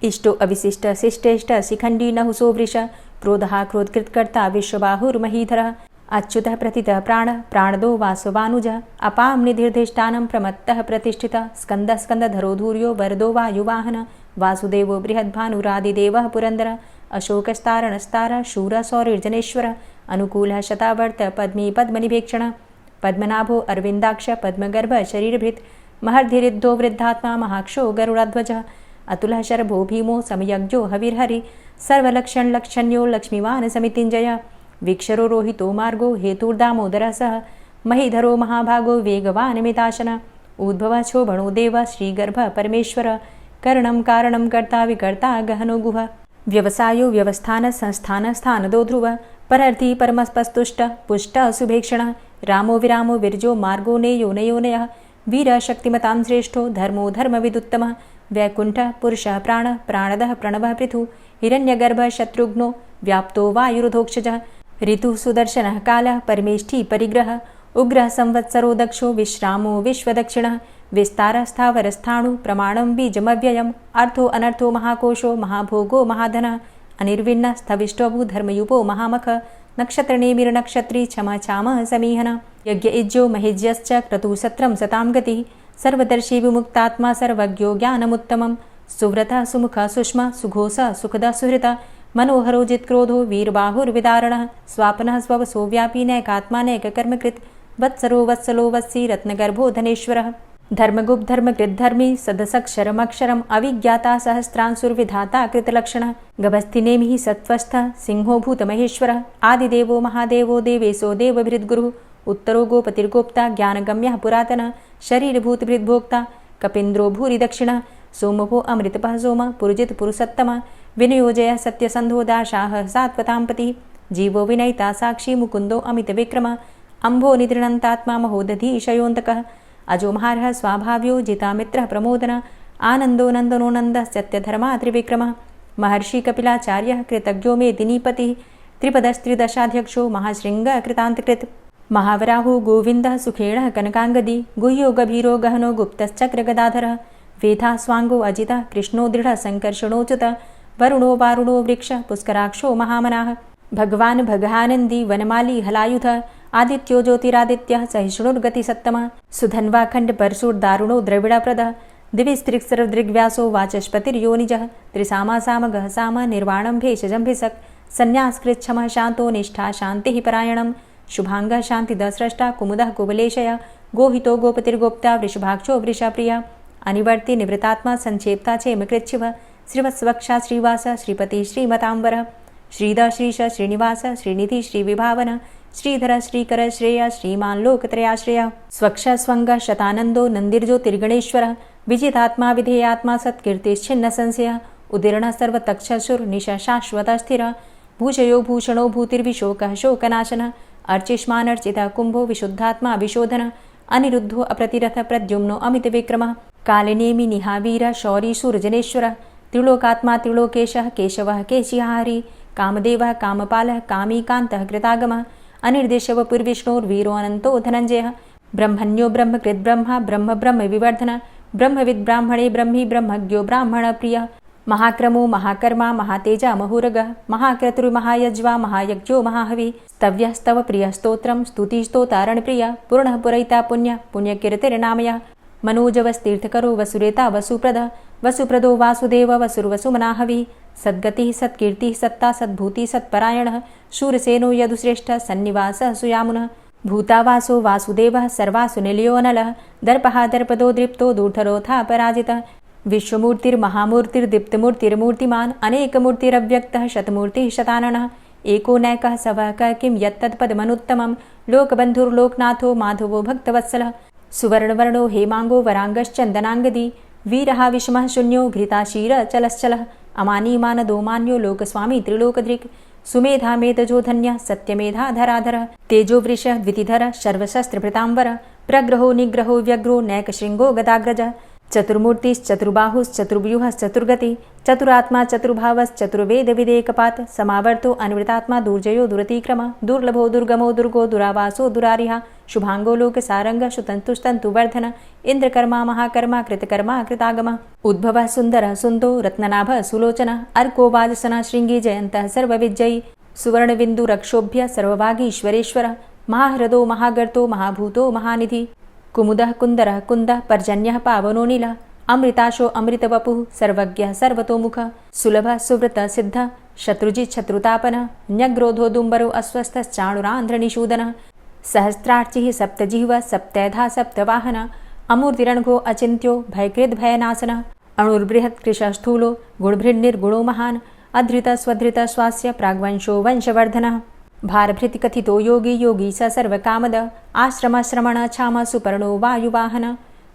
इष्टो अविशिष्ट शिष्टेष्ट शिखण्डी नहुसो वृष क्रोधः क्रोधकृत्कर्ता विश्वबाहुर्महीधरः अच्युतः प्रतितः प्राणदो वासवानुजः अपां निधिर्धिष्ठानं प्रमत्तः प्रतिष्ठितः स्कन्दः स्कन्दधरो धूर्यो वरदो वायुवाहनः वासुदेवो बृहद्भानुरादिदेवः पुरन्दरः अशोकस्तारणस्तारः शूरः सौरिर्जनेश्वरः अनुकूलः शतावर्त पद्मी पद्मनिभेक्षणः पद्मनाभो अरविन्दाक्ष पद्मगर्भ शरीरभृत् महर्धिरिद्धो वृद्धात्मा महाक्षो गरुडाध्वजः अतुलः शरभो भीमो समयज्ञो हविर्हरि सर्वलक्षणलक्षण्यो लक्ष्मीवान् समितिञ्जयः वीक्षरो रोहितो मार्गो हेतुर्दामोदरः सह महीधरो महाभागो वेगवान् मिताशनः उद्भवः क्षोभणो देवः श्रीगर्भः परमेश्वरः करणं कारणं कर्ता विकर्ता गहनो गुहः व्यवसायो व्यवस्थान संस्थान स्थानदो ध्रुवः परर्थी परमस्पस्तुष्ट पुष्ट सुभेक्षणः रामो विरामो विरजो मार्गो नेयो नयोनयः वीरः शक्तिमतां श्रेष्ठो धर्मो धर्मविदुत्तमः वैकुण्ठः पुरुषः प्राणः प्राणदः प्रणवः पृथुः हिरण्यगर्भः शत्रुघ्नो व्याप्तो वायुरुधोक्षजः ऋतुः सुदर्शनः कालः परमेष्ठी परिग्रहः उग्रः संवत्सरो दक्षो विश्रामो विश्वदक्षिणः विस्तारः स्थावरस्थाणु प्रमाणं बीजमव्ययम् अर्थो अनर्थो महाकोशो महाभोगो महाधनः अनिर्विण्णः स्थविष्टोभू धर्मयुपो महामखः नक्षत्रनेमिर्नक्षत्री क्षमा क्षामः समीहनः यज्ञ इज्जो महेज्यश्च क्रतुसत्रं सतां गतिः सर्वदर्शी विमुक्तात्मा सर्वज्ञो ज्ञानमुत्तमं सुव्रतः सुमुखः सुष्मा सुघोषः सुखदः सुहृतः मनोहरो जित्क्रोधो वीरबाहुर्विदारणः स्वापनः स्ववसो व्यापी नैकात्मा नैककर्मकृत् वत्सरो वत्सलो वत्सी रत्नगर्भो धनेश्वरः धर्मगुप्त धर्मकृद्धर्मी सदसक्षरमक्षरम् अविज्ञाता सहस्रांशुर्विधाता कृतलक्षणः गभस्तिनेमिः सत्त्वस्थः सिंहो भूतमहेश्वरः आदिदेवो महादेवो देवेशो देवभृद्गुरुः उत्तरो गोपतिर्गोप्ता ज्ञानगम्यः पुरातनः शरीरभूतभृद्भोक्ता कपीन्द्रो भूरि दक्षिणः सोमभो अमृतपः सोमः पुरुजित् पुरुषोत्तमः विनयोजयः सत्यसन्धो दाशाः सात्वताम्पतिः जीवो विनयिता साक्षी मुकुन्दो अमितविक्रमः अम्भो निद्रणन्तात्मा महोदधीशयोऽन्तकः अजोमहारः स्वाभाव्यो जितामित्रः प्रमोदनः आनन्दो नन्दनो नन्दः सत्यधर्मा त्रिविक्रमः महर्षि कपिलाचार्यः कृतज्ञो मेदिनीपतिः त्रिपदस्त्रिदशाध्यक्षो महाशृङ्गः कृतान्तकृत् महावराहो गोविन्दः सुखेणः कनकाङ्गदी गुह्यो गभीरो गहनो गुप्तश्चक्रगदाधरः वेधा स्वाङ्गो अजितः कृष्णो दृढः सङ्कर्षणोच्युतः वरुणो वारुणो वृक्षः पुष्कराक्षो महामनाः भगवान् भगानन्दी वनमाली हलायुधः आदित्यो ज्योतिरादित्यः सहिष्णुर्गतिसत्तमः सुधन्वा खण्डपरशुर्दारुणो द्रविडप्रदः दिविस्त्रिक्सरदृग्व्यासो वाचस्पतिर्योनिजः त्रिसामा सामगः साम निर्वाणं भेषजं भिषक् संन्यासकृच्छमः शान्तो निष्ठा शान्तिः परायणं शुभाङ्गः शान्तिदस्रष्टा कुमुदः कुबलेशयः गोहितो गोपतिर्गोप्ता वृषभाक्षो वृषाप्रियः अनिवर्ति निवृतात्मा संक्षेप्ता चेमकृच्छिवः श्रीवत्सवक्षा श्रीवास श्रीपति श्रीमताम्बरः श्रीधर श्रीश श्रीनिवास श्रीनिधि श्रीविभावन श्रीधर श्रीकर श्रेय श्रीमान् लोकत्रयाश्रयः स्वक्ष स्वङ्ग शतानन्दो नन्दिर्ज्योतिर्गणेश्वरः विजितात्मा विधेयात्मा सत्कीर्तिश्छिन्न संशयः उदीर्णः सर्वतक्षसुर्निशः शाश्वतः स्थिरः भूषयो भूषणो भूतिर्विशोकः शोकनाशनः अर्चिष्मानर्चितः कुम्भो विशुद्धात्मा विशोधनः अनिरुद्धो अप्रतिरथ प्रद्युम्नो अमितविक्रमः कालिनेमि निहावीरः शौरी शूरजनेश्वरः त्रिलोकात्मा त्रिलोकेशः केशवः केशिहारी कामदेवः कामपालः कामीकान्तः कृतागमः अनिर्देशवपुर्विष्णोर्वीरो अनन्तो धनञ्जयः ब्रह्मण्यो ब्रह्मकृद्ब्रह्मा ब्रह्म ब्रह्म विवर्धनः ब्रह्मविद् ब्राह्मणे ब्रह्मी ब्रह्मज्ञो ब्राह्मणप्रियः महाक्रमो महाकर्मा महातेजा महोरगः महाक्रतुर्महायज्वा महायज्ञो महाहवि स्तव्यः स्तव प्रियः स्तोत्रं स्तुतिस्तोतारणप्रियः पूर्णः पुरयिता पुण्यः पुण्यकीर्तिर्नामयः मनोजवस्तीर्थकरो वसुरेता वसुप्रदः वसुप्रदो वासुदेव वसुर्वसुमनाहविः सद्गतिः सत्कीर्तिः सत्ता सद्भूतिः सत्परायणः शूरसेनो यदुश्रेष्ठः सन्निवासः सुयामुनः भूतावासो वासुदेवः सर्वासु निलयोऽनलः दर्पः दर्पदो दृप्तो दूढरोथा पराजितः विश्वमूर्तिर्महामूर्तिर्दीप्तमूर्तिर्मूर्तिमान् अनेकमूर्तिरव्यक्तः शतमूर्तिः शताननः एको नैकः सवकः किं यत्तत्पदमनुत्तमं लोकबन्धुर्लोकनाथो माधवो भक्तवत्सलः सुवर्णवर्णो हेमाङ्गो वराङ्गश्चन्दनाङ्गदी वीरः विषमः शून्यो घृताशीरचलश्चलः अमानीमानदो मान्यो लोकस्वामी त्रिलोकदृक् सुमेधा मेधजो धन्यः सत्यमेधाधराधरः तेजोवृषः द्वितिधरः सर्वशस्त्रभृताम्बरः प्रग्रहो निग्रहो व्यग्रो नैकशृङ्गो गदाग्रजः चतुर्मूर्तिश्चतुर्बाहुश्चतुर्व्यूहश्चतुर्गति चतुरात्मा चतुर्भावश्चतुर्वेदविदेकपात् समावर्तो अनिवृतात्मा दुर्जयो दुरतिक्रमः दुर्लभो दुर्गमो दुर्गो दुरावासो दुरारिहा शुभांगो लोकसारंगः सुतन्तुस्तन्तुवर्धन इन्द्रकर्मा महाकर्मा कृतकर्मा कृतागमः उद्भवः सुन्दरः सुन्दो रत्ननाभः सुलोचनः अर्को वाजसनः शृङ्गी जयन्तः सर्वविजयी सुवर्णबिन्दुरक्षोभ्य सर्वभागीश्वरेश्वरः महाहृदो महागर्तो महाभूतो महानिधि कुमुदः कुन्दरः कुन्दः पर्जन्यः पावनो नीलः अमृताशो अमृतवपुः सर्वज्ञः सर्वतोमुखः सुलभः सुव्रतः सिद्धः शत्रुजित् शत्रुतापनः न्यग्रोधो दुम्बरो अस्वस्थश्चाणुरान्ध्रनिषूदनः सहस्रार्चिः सप्तजिह्वः सप्तैधा सप्तवाहनः अमूर्तिरणघो अचिन्त्यो भयकृद्भयनाशनः अणुर्बृहत्कृशः स्थूलो गुणभृन्निर्गुणो महान् अधृतस्वधृतः स्वास्य प्राग्वंशो वंशवर्धनः भारभृतिकथितो योगी योगी स सर्वकामद आश्रमश्रमण क्षाम सुपर्णो वायुवाहन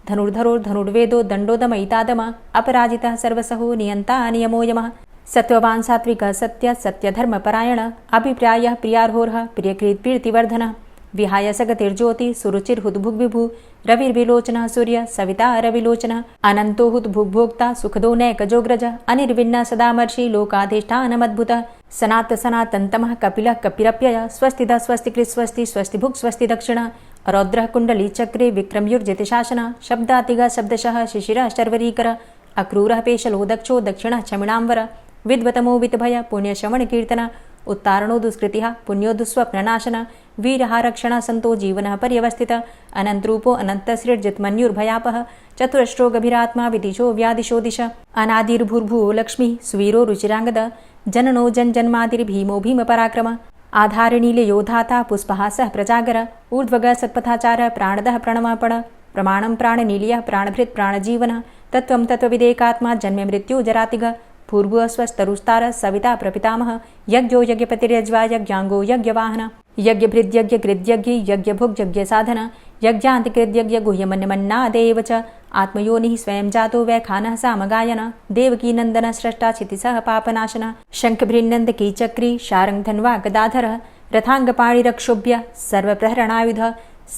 धनुर्धरो धनुर्वेदो दण्डोदमयितादम अपराजितः सर्वसहो नियन्ता नियमो यमः सत्त्ववान् सात्विकः सत्य सत्यधर्मपरायण अभिप्रायः प्रियार्होरः प्रियकृत्प्रीतिवर्धनः विहाय सगतिर्ज्योति सुरुचिर्हुद्भुग्विभु रविर्विलोचनः सूर्य सविता रविलोचनः अनन्तो हुद्भुग्भोक्ता सुखदो नैकजोग्रज अनिर्विण्ण सदामर्षि लोकाधिष्ठानमद्भुतः सनात सनातन्तमः कपिलः कपिरप्ययः स्वस्तिदः स्वस्तिकृत् स्वस्ति स्वस्तिभुक् स्वस्ति दक्षिणः रौद्रः कुण्डली चक्रे विक्रमयुर्जितशासनः शब्दातिगः शब्दशः शिशिरः शर्वरीकरः अक्रूरः पेशलो दक्षो दक्षिणः क्षमिणाम्बरः विद्वतमो वितभय पुण्यश्रवणकीर्तनः उत्तारणो दुष्कृतिः पुण्यो दुःस्वप्ननाशनः वीरः रक्षणः सन्तो जीवनः पर्यवस्थितः अनन्तरूपो अनन्तसृर्जितमन्युर्भयापः चतुरश्रो गभीरात्मा विदिशो व्यादिशो दिश अनादिर्भूर्भुवो लक्ष्मीः सुवीरो रुचिराङ्गदः जननो जन्मादिर्भीमो भीमपराक्रमः आधारनीलयोधाता पुष्पहासः प्रजागर ऊर्ध्वगः सत्पथाचारः प्राणदः प्रणमापण प्रमाणं प्राणनीलयः प्राणभृत् प्राणजीवनः तत्त्वं तत्त्वविदेकात्मा जन्म मृत्यु जरातिगः भूर्भुवः स्वस्तरुस्तारः सविता प्रपितामहः यज्ञो यज्ञपतिर्यज्वा यज्ञाङ्गो यज्ञवाहनः यज्ञभृद्यज्ञकृद्यज्ञ यज्ञभुग्यज्ञसाधन यज्ञान्तिकृद्यज्ञ गुह्यमन्यमन्नादेव च आत्मयोनिः स्वयं जातो वैखानः सामगायन देवकीनन्दनः स्रष्टा क्षितिसः पापनाशनः शङ्खभृन्नन्दकीचक्री शारङ्गधन्वा गदाधरः रथाङ्गपाणिरक्षोभ्य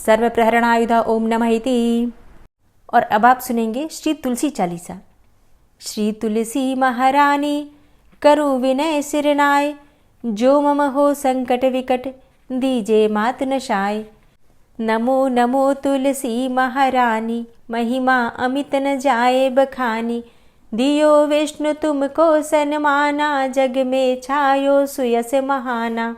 सर्वप्रहरणायुध ओम नमः इति। और अब आप सुनेंगे श्री तुलसी चालीसा। श्री तुलसी महारानी करु विनय सिरनाय, जो मम हो संकट विकट दीजे मात नशाय। नमो नमो तुलसी महारानी, महिमा अमित न जाए बखानी। दियो विष्णु तुमको सन्माना, जग में छायो सुयस महाना।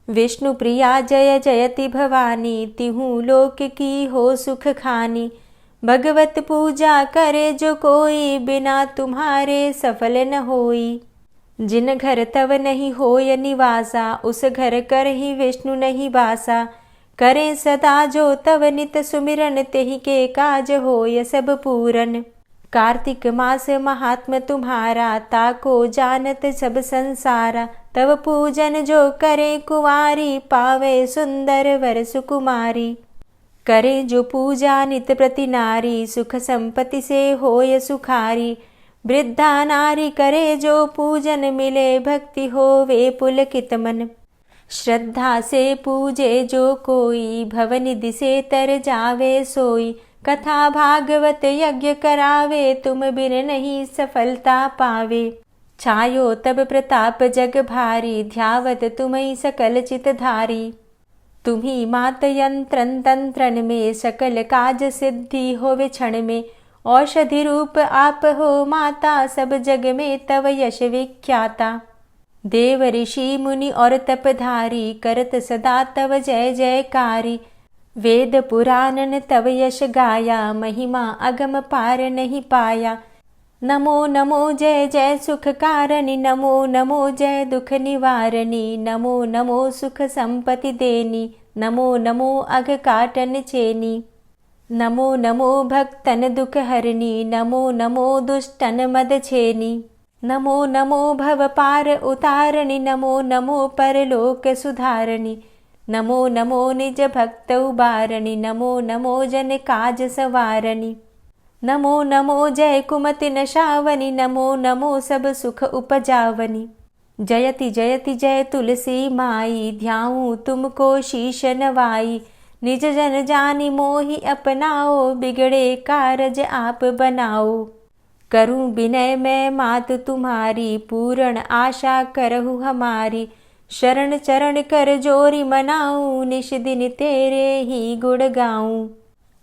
विष्णु प्रिया जय जयति भवानी, तिहु लोक की हो सुख खानी। भगवत पूजा करे जो कोई, बिना तुम्हारे सफल न होई। जिन घर तव नहीं होय निवासा, उस घर कर ही विष्णु नहीं बासा। करे सदा जो तव नित सुमिरन, तेहि के काज होय सब पूरन। कार्तिक मास महात्म तुम्हारा, ताको जानत सब संसारा। तव पूजन जो करे कुंवारी, पावे सुंदर वर सुकुमारी। करे जो पूजा नित प्रति नारी, सुख संपत्ति से होय सुखारी। वृद्धा नारी करे जो पूजन, मिले भक्ति होवे पुलकित मन। श्रद्धा से पूजे जो कोई, भवनिधि से तर जावे सोई। कथा भागवत यज्ञ करावे, तुम बिन नहीं सफलता पावे। छायो तब प्रताप जग भारी, ध्यावत तुम्हीं सकल चित धारी। तुम्ही मात यंत्रन तंत्रन में, सकल काज सिद्धि होवे क्षण में। औषधि रूप आप हो माता, सब जग में तव यश विख्याता। देव ऋषि मुनि और तपधारी, करत सदा तव जय जयकारी। वेद पुराणन तव यश गाया, महिमा अगम पार नहीं पाया। नमो नमो जय जय सुख कारणी, नमो नमो जय दुख निवारणी, नमो नमो सुख संपत्ति देनी, नमो नमो अघ काटन छेनी, नमो नमो भक्तन दुख हरणी, नमो नमो दुष्टन मद छेनी, नमो नमो भव पार उतारणी, नमो नमो परलोक सुधारणी, नमो नमो निज भक्त उबारणी, नमो नमो जन काज सवारणी, नमो नमो जय कुमति नशावनी, नमो नमो सब सुख उपजावनी, जयति जयति जय तुलसी माई, ध्याऊं तुमको शीश नवाई, निज जन जानी मोहि अपनाओ, बिगड़े कारज आप बनाओ, करूं विनय मैं मात तुम्हारी, पूर्ण आशा करहु हमारी, शरण चरण कर जोरी मनाऊं, निश दिन तेरे ही गुण गाऊं,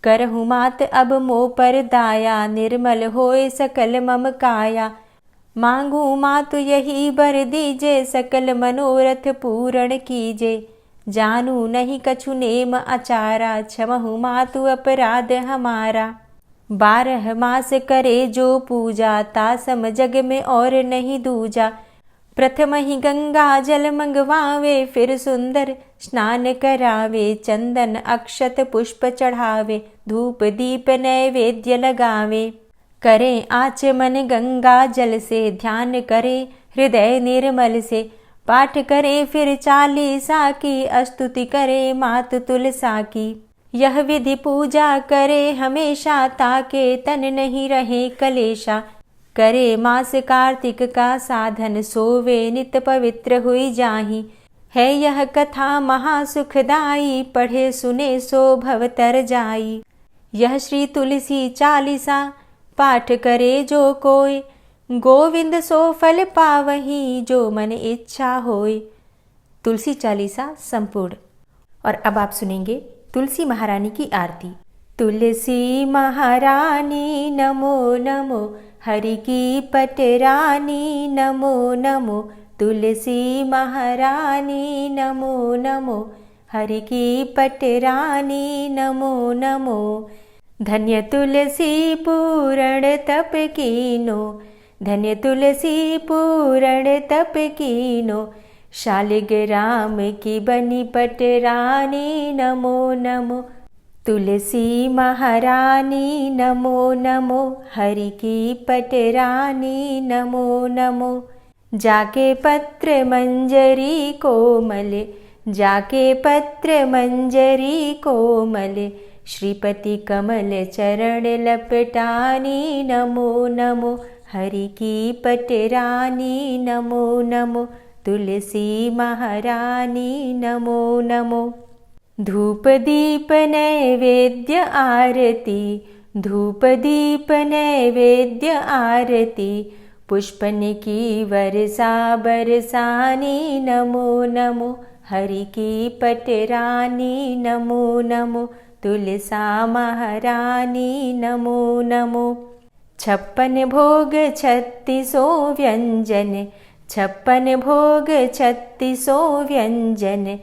करहु मात अब मोह पर दाया, निर्मल होए सकल मम काया, मांगू मातु यही बर दीजे, सकल मनोरथ पूर्ण कीजे, जानू नहीं कछु नेम आचारा, क्षमहु मातु अपराध हमारा, 12 मास करे जो पूजा, तासम जग में और नहीं दूजा, प्रथम ही गंगा जल मंगवावे, फिर सुंदर स्नान करावे, चंदन अक्षत पुष्प चढ़ावे, धूप दीप नैवेद्य लगावे, करें आचमन गंगा जल से, ध्यान करे हृदय निर्मल से, पाठ करे फिर चालीसा की, स्तुति करे मात तुलसा की, यह विधि पूजा करे हमेशा, ताके तन नहीं रहे कलेशा, करे मास कार्तिक का साधन, सोवे नित पवित्र हुई जाहि, है यह कथा महासुखदाई, पढ़े सुने सो भव तर जाई, यह श्री तुलसी चालीसा, पाठ करे जो कोय, गोविंद सो फल पावही, जो मन इच्छा होय। तुलसी चालीसा संपूर्ण। और अब आप सुनेंगे तुलसी महारानी की आरती। तुलसी महारानी नमो नमो, हरि की पटरानी नमो नमो, तुलसी महारानी नमो नमो, हरि की पटरानी नमो नमो, धन्य तुलसी पूर्ण तप कीनो, धन्य तुलसी पूर्ण तप कीनो, शालिग्राम की बनी पटरानी नमो नमो, तुलसी महारानी नमो नमो, हरि की पटरानी नमो नमो, जाके पत्र मंजरी कोमल, जाके पत्र मंजरी कोमल, श्रीपति कमल चरण लपटानी नमो नमो, हरि की पटरानी नमो नमो, तुलसी महारानी नमो नमो, धूप दीप नैवेद्य आरती, धूप दीप नैवेद्य आरती, पुष्पन की वर्षा बरसानी नमो नमो, हरि की पटरानी नमो नमो, तुलसा महारानी नमो नमो, 56 भोग 36 व्यंजन, 56 भोग 36 व्यंजन,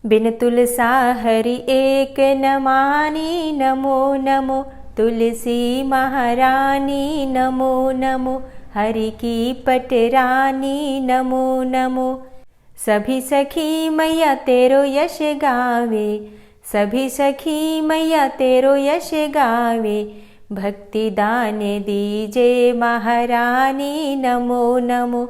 बिन तुलसा हरि एक न मानी नमो नमो, तुलसी महारानी नमो नमो, हरि की पटरानी नमो नमो, सभी सखी मैया तेरो यश गावे, सभी सखी मैया तेरो यश गावे, भक्ति दान दीजे महारानी नमो नमो,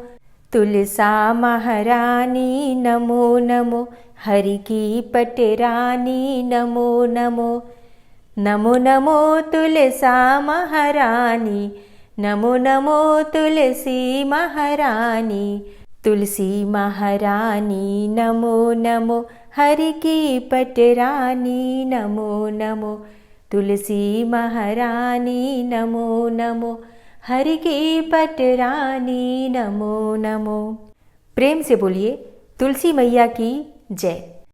तुलसा महारानी नमो नमो, हरि की पटरानी नमो नमो, नमो नमो तुलसा महारानी, नमो नमो तुलसी महारानी, तुलसी महारानी नमो नमो, हरि की पटरानी नमो नमो, तुलसी महारानी नमो नमो, हरि की पटरानी नमो नमो। प्रेम से बोलिए तुलसी मैया की जय।